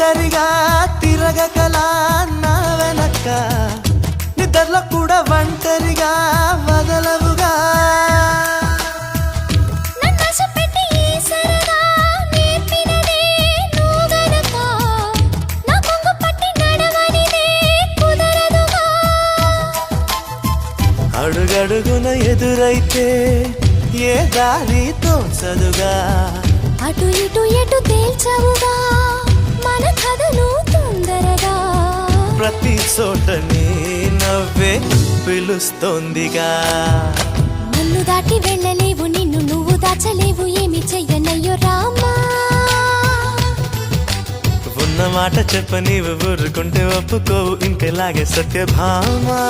ఒంటరిగా తిరగకలా నా వెనక్క నిద్రలో కూడా ఒంటరిగా వదలవుగా అడుగడుగున ఎదురైతే ఏ దారి తోచదుగా అటు ఇటు ఎటు తేల్చవుగా మన కథలు తొందరగా ప్రతి చోట నీ నవ్వే పిలుస్తోందిగా నన్ను దాటి వెళ్ళలేవు నిన్ను నువ్వు దాచలేవు ఏమి చెయ్యనయ్యో రామా ఉన్న మాట చెప్ప నీవు ఊరుకుంటే ఒప్పుకోవు ఇంకెలాగే సత్యభామా